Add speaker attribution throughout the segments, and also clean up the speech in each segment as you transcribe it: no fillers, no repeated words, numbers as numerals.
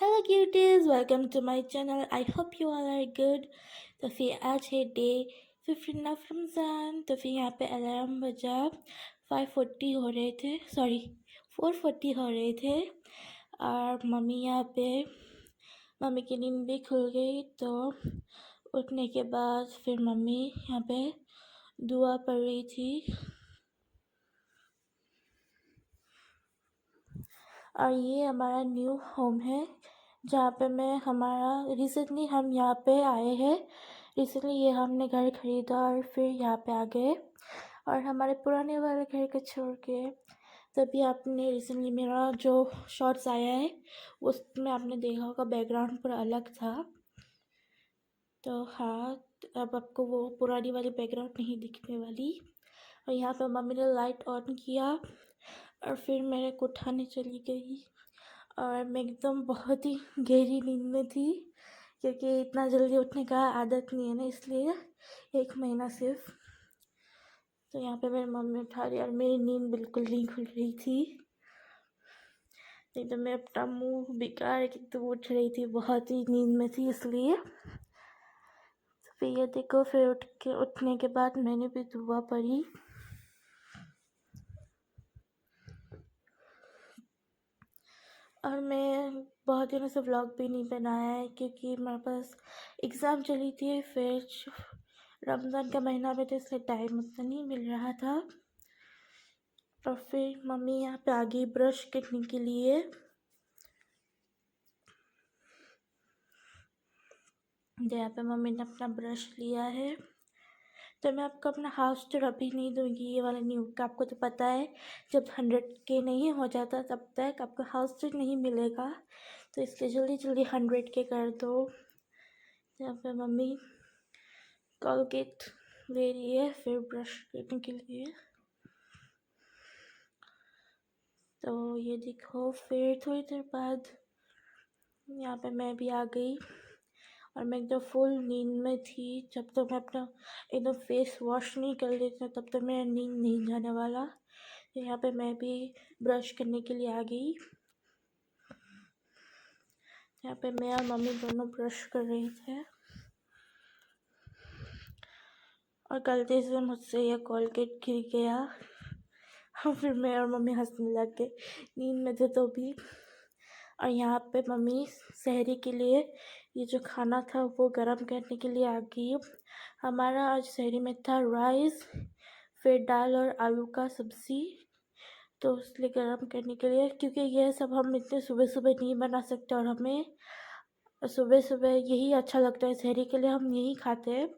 Speaker 1: Hello cuties, welcome to my channel. I hope you all are good. तो फिर आज है डे 15 ऑफ रमज़ान। तो फिर यहाँ पे अलार्म बजा 5:40 हो रहे थे, सॉरी 4:40 हो रहे थे। और मम्मी की नींद भी खुल गई। तो उठने के बाद फिर मम्मी यहाँ पे दुआ पढ़ रही थी। और ये हमारा न्यू होम है जहाँ पे रिसेंटली हम यहाँ पे आए हैं। रिसेंटली ये हमने घर ख़रीदा और फिर यहाँ पे आ गए। और हमारे पुराने वाले घर को छोड़ के तभी आपने रिसेंटली मेरा जो शॉर्ट्स आया है उसमें आपने देखा होगा बैकग्राउंड पूरा अलग था। तो हाँ, अब आपको वो पुरानी वाली बैकग्राउंड नहीं दिखने वाली। और यहाँ पे मम्मी ने लाइट ऑन किया और फिर मेरे को उठाने चली गई। और मैं एकदम बहुत ही गहरी नींद में थी क्योंकि इतना जल्दी उठने का आदत नहीं है ना, इसलिए 1 महीना सिर्फ। तो यहाँ पे मेरी मम्मी उठा रही और मेरी नींद बिल्कुल नहीं खुल रही थी। नहीं तो मैं अपना मुंह बिगाड़ के तो उठ रही थी, बहुत ही नींद में थी इसलिए। तो फिर ये देखो, फिर उठने के बाद मैंने भी दुआ पढ़ी। और मैं बहुत दिनों से व्लॉग भी नहीं बनाया है क्योंकि मेरे पास एग्ज़ाम चली थी, फिर रमज़ान का महीना में, तो इसलिए टाइम उतना नहीं मिल रहा था। और फिर मम्मी यहाँ पे आ गई ब्रश करने के लिए। तो यहाँ पे मम्मी ने अपना ब्रश लिया है। तो मैं आपको अपना हाउस टूर अभी नहीं दूँगी, ये वाला न्यू का। आपको तो पता है जब 100K नहीं हो जाता तब तक आपको हाउस टूर नहीं मिलेगा, तो इसलिए जल्दी जल्दी 100K कर दो। यहाँ पे मम्मी कोलगेट ले रही है फिर ब्रश करने के लिए। तो ये देखो, फिर थोड़ी देर बाद यहाँ पे मैं भी आ गई और मैं एकदम फुल नींद में थी। जब तक मैं अपना एकदम फेस वॉश नहीं कर लेती तब तक मेरा नींद नहीं जाने वाला। तो यहाँ पे मैं भी ब्रश करने के लिए आ गई। यहाँ पे मैं और मम्मी दोनों ब्रश कर रहे थे और गलती से मुझसे यह कोलगेट गिर गया। और फिर मैं और मम्मी हंसने लग गए, नींद में थे तो भी। और यहाँ पे मम्मी सहरी के लिए ये जो खाना था वो गरम करने के लिए आ गई। हमारा आज सहरी में था राइस, फिर दाल और आलू का सब्ज़ी। तो इसलिए गरम करने के लिए, क्योंकि यह सब हम इतने सुबह सुबह नहीं बना सकते और हमें सुबह सुबह यही अच्छा लगता है। सहरी के लिए हम यही खाते हैं,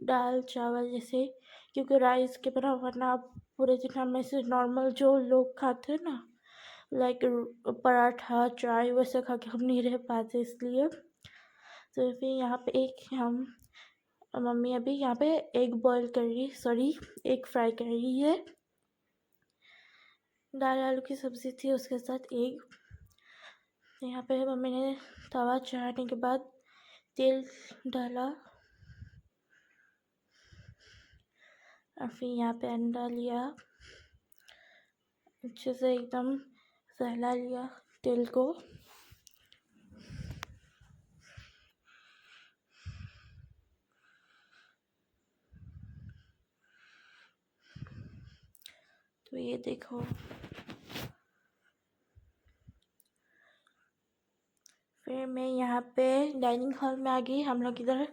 Speaker 1: दाल चावल जैसे, क्योंकि राइस के बिना वरना पूरे दिन हम ऐसे नॉर्मल जो लोग खाते हैं ना, लाइक पराठा चाय वैसे खा के हम नहीं रह पाते, इसलिए। तो फिर यहाँ पे मम्मी अभी यहाँ पे एग फ्राई कर रही है। दाल आलू की सब्ज़ी थी, उसके साथ एग। यहाँ पे मम्मी ने तवा चढ़ाने के बाद तेल डाला और फिर यहाँ पे अंडा लिया, अच्छे से एकदम सहला लिया तेल को। तो ये देखो, फिर मैं यहाँ पे डाइनिंग हॉल में आ गई। हम लोग इधर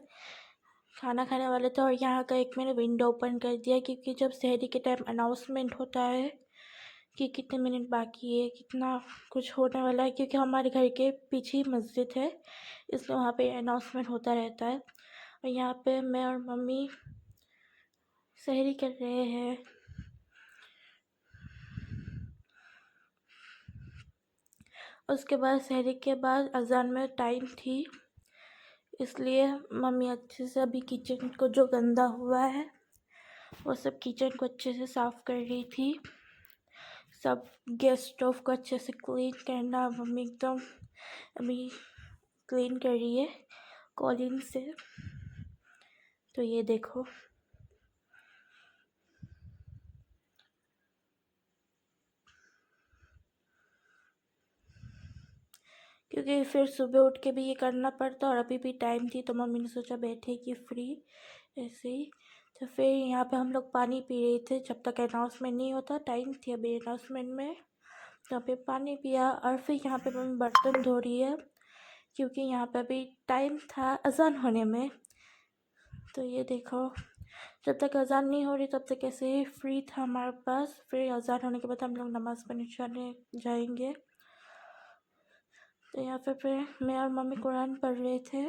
Speaker 1: खाना खाने वाले थे और यहाँ का एक मैंने विंडो ओपन कर दिया क्योंकि जब सहरी के टाइम अनाउंसमेंट होता है कि कितने मिनट बाकी है, कितना कुछ होने वाला है, क्योंकि हमारे घर के पीछे ही मस्जिद है, इसलिए वहाँ पे अनाउंसमेंट होता रहता है। और यहाँ पे मैं और मम्मी सहरी कर रहे हैं। उसके बाद सहरी के बाद अजान में टाइम थी, इसलिए मम्मी अच्छे से अभी किचन को जो गंदा हुआ है वो सब किचन को अच्छे से साफ़ कर रही थी। सब गैस स्टोव को अच्छे से क्लीन करना मम्मी एकदम अभी क्लीन कर रही है कॉलिन से। तो ये देखो, क्योंकि फिर सुबह उठ के भी ये करना पड़ता और अभी भी टाइम थी तो मम्मी ने सोचा बैठेगी फ्री ऐसे ही। तो फिर यहाँ पे हम लोग पानी पी रहे थे जब तक अनाउंसमेंट नहीं होता, टाइम थी अभी अनाउंसमेंट में। तो यहाँ पे पानी पिया और फिर यहाँ पे मम्मी बर्तन धो रही है क्योंकि यहाँ पे अभी टाइम था अजान होने में। तो ये देखो, जब तक अजान नहीं हो रही तब तक ऐसे ही फ्री था हमारे पास। फिर अजान होने के बाद हम लोग नमाज़ पढ़ने जाएंगे। तो यहाँ पे फिर मैं और मम्मी कुरान पढ़ रहे थे।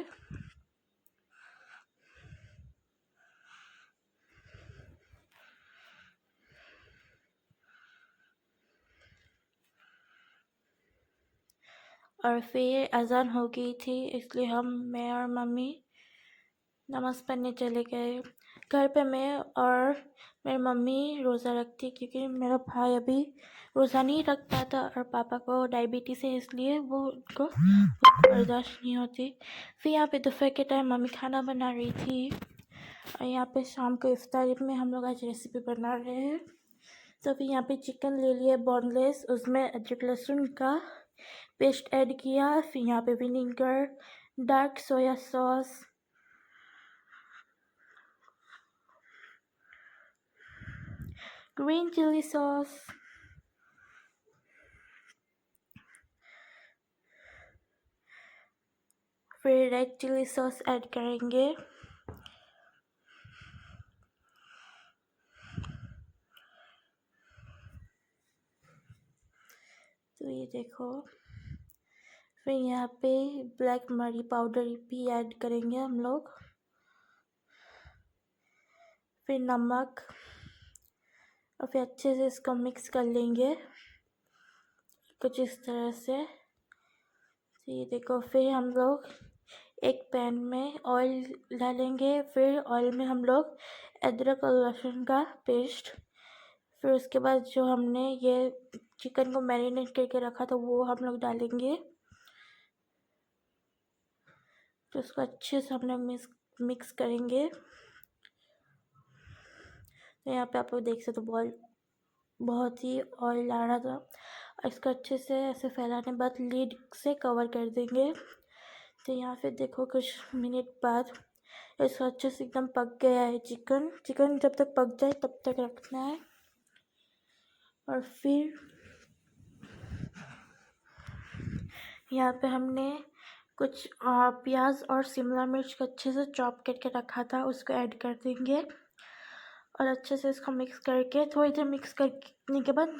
Speaker 1: और फिर अजान हो गई थी इसलिए मैं और मम्मी नमाज़ पढ़ने चले गए। घर पे मैं और मेरी मम्मी रोज़ा रखती क्योंकि मेरा भाई अभी रोज़ा नहीं रख पाता और पापा को डायबिटीज़ है इसलिए वो उनको बर्दाश्त नहीं होती। फिर यहाँ पे दोपहर के टाइम मम्मी खाना बना रही थी और यहाँ पे शाम को इफ्तारी में हम लोग आज रेसिपी बना रहे हैं। तो फिर यहाँ पे चिकन ले लिया बोनलेस, उसमें अदरक लहसुन का पेस्ट ऐड किया। फिर यहाँ पे vinegar, dark soya sauce, green chilli sauce, फिर रेड चिली सॉस ऐड करेंगे। तो ये देखो, फिर यहाँ पे ब्लैक मरी पाउडर भी ऐड करेंगे हम लोग। फिर नमक और फिर अच्छे से इसको मिक्स कर लेंगे कुछ इस तरह से। तो ये देखो, फिर हम लोग एक पैन में ऑयल डालेंगे। फिर ऑयल में हम लोग अदरक और लहसुन का पेस्ट, फिर उसके बाद जो हमने ये चिकन को मैरिनेट करके रखा था वो हम लोग डालेंगे। तो उसको अच्छे से हम लोग मिक्स करेंगे। तो यहाँ पे आप लोग देख सकते हो बहुत ही ऑयल आ रहा था। इसको अच्छे से ऐसे फैलाने बाद लीड से कवर कर देंगे। तो यहाँ पे देखो कुछ मिनट बाद इसको अच्छे से एकदम पक गया है चिकन जब तक पक जाए तब तक रखना है। और फिर यहाँ पे हमने कुछ प्याज और शिमला मिर्च को अच्छे से चॉप करके रखा था, उसको ऐड कर देंगे और अच्छे से इसको मिक्स करके थोड़ी देर मिक्स करने के बाद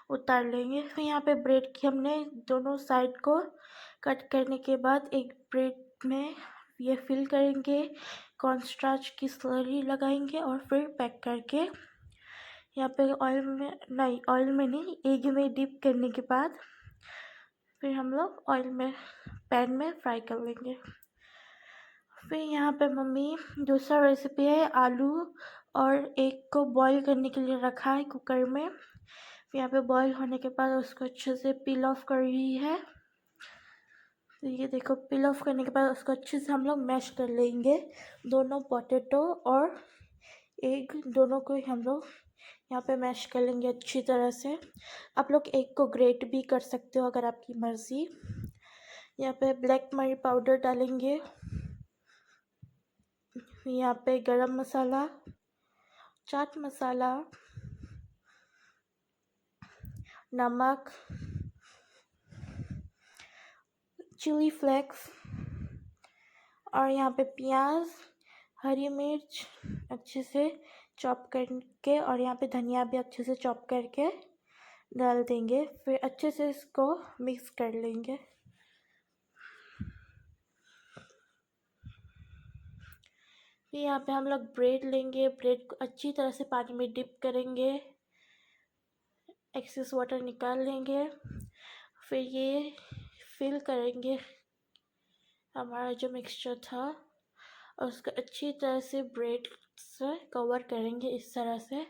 Speaker 1: उतार लेंगे। फिर यहाँ पे ब्रेड की हमने दोनों साइड को कट करने के बाद एक ब्रेड में ये फिल करेंगे, कॉर्नस्टार्च की स्लरी लगाएंगे और फिर पैक करके यहाँ पे ऑयल में नहीं एग में डिप करने के बाद फिर हम लोग पैन में फ्राई कर लेंगे। फिर यहाँ पे मम्मी दूसरा रेसिपी है, आलू और एग को बॉईल करने के लिए रखा है कुकर में। फिर यहाँ पे बॉईल होने के बाद उसको अच्छे से पील ऑफ कर रही है। तो ये देखो, पील ऑफ करने के बाद उसको अच्छे से हम लोग मैश कर लेंगे। दोनों पोटैटो और एग दोनों को हम लोग यहाँ पे मैश कर लेंगे अच्छी तरह से। आप लोग एग को ग्रेट भी कर सकते हो अगर आपकी मर्ज़ी। यहाँ पे ब्लैक मरी पाउडर डालेंगे। यहाँ पे गरम मसाला, चाट मसाला, नमक, चिली फ्लेक्स और यहाँ पे प्याज, हरी मिर्च अच्छे से चॉप करके और यहाँ पे धनिया भी अच्छे से चॉप करके डाल देंगे। फिर अच्छे से इसको मिक्स कर लेंगे। फिर यहाँ पे हम लोग ब्रेड लेंगे, ब्रेड को अच्छी तरह से पानी में डिप करेंगे, एक्सेस वाटर निकाल लेंगे। फिर ये फिल करेंगे हमारा जो मिक्सचर था और उसको अच्छी तरह से ब्रेड से कवर करेंगे इस तरह से।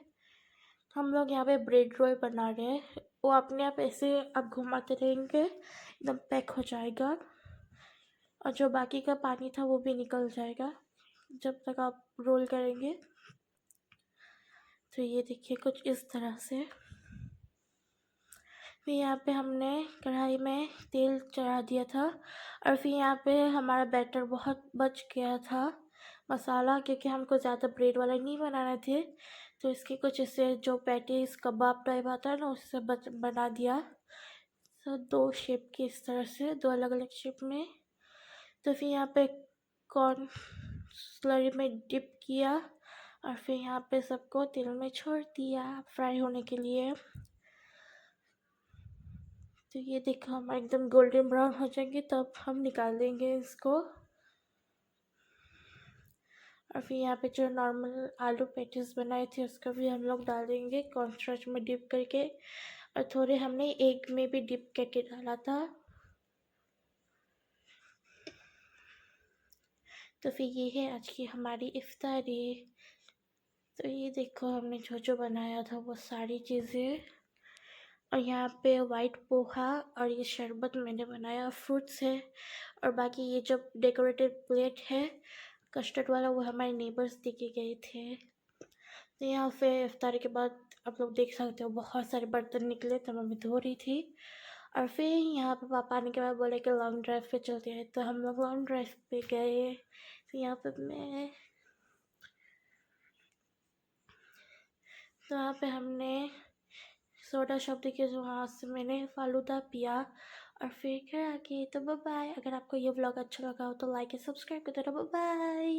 Speaker 1: हम लोग यहाँ पे ब्रेड रोल बना रहे हैं, वो अपने आप ऐसे आप घुमाते रहेंगे एकदम पैक हो जाएगा और जो बाकी का पानी था वो भी निकल जाएगा जब तक आप रोल करेंगे। तो ये देखिए कुछ इस तरह से। फिर यहाँ पे हमने कढ़ाई में तेल चढ़ा दिया था और फिर यहाँ पे हमारा बैटर बहुत बच गया था मसाला, क्योंकि हमको ज़्यादा ब्रेड वाला नहीं बनाना थे, तो इसकी कुछ इससे जो पैटीज कबाब टाइप आता है ना उससे बना दिया। तो 2 शेप की इस तरह से 2 अलग अलग शेप में। तो फिर यहाँ पे कॉर्न स्लरी में डिप किया और फिर यहाँ पे सबको तेल में छोड़ दिया फ्राई होने के लिए। तो ये देखो हमारा एकदम गोल्डन ब्राउन हो जाएंगे तब हम निकाल देंगे इसको। और फिर यहाँ पे जो नॉर्मल आलू पैटीज बनाए थे उसको भी हम लोग डाल देंगे कॉर्नस्टार्च में डिप करके, और थोड़े हमने एग में भी डिप करके डाला था। तो फिर ये है आज की हमारी इफ्तारी। तो ये देखो हमने जो जो बनाया था वो सारी चीज़ें। और यहाँ पे वाइट पोहा और ये शरबत मैंने बनाया फ्रूट से, और बाकी ये जो डेकोरेटेड प्लेट है कस्टर्ड वाला वो हमारे नेबर्स दे के गए थे। तो यहाँ पे इफ्तारी के बाद आप लोग देख सकते हो बहुत सारे बर्तन निकले, तो मम्मी धो रही थी। और फिर यहाँ पे पापा आने के बाद बोले कि लॉन्ग ड्राइव पे चलते हैं, तो हम लोग लॉन्ग ड्राइव पे गए। तो यहाँ पे तो यहाँ पे हमने सोडा शॉप देखी, तो वहाँ से मैंने फालूदा पिया और फिर घर आके। तो बाय बाय। अगर आपको ये व्लॉग अच्छा लगा हो तो लाइक और सब्सक्राइब कर देना। Bye bye.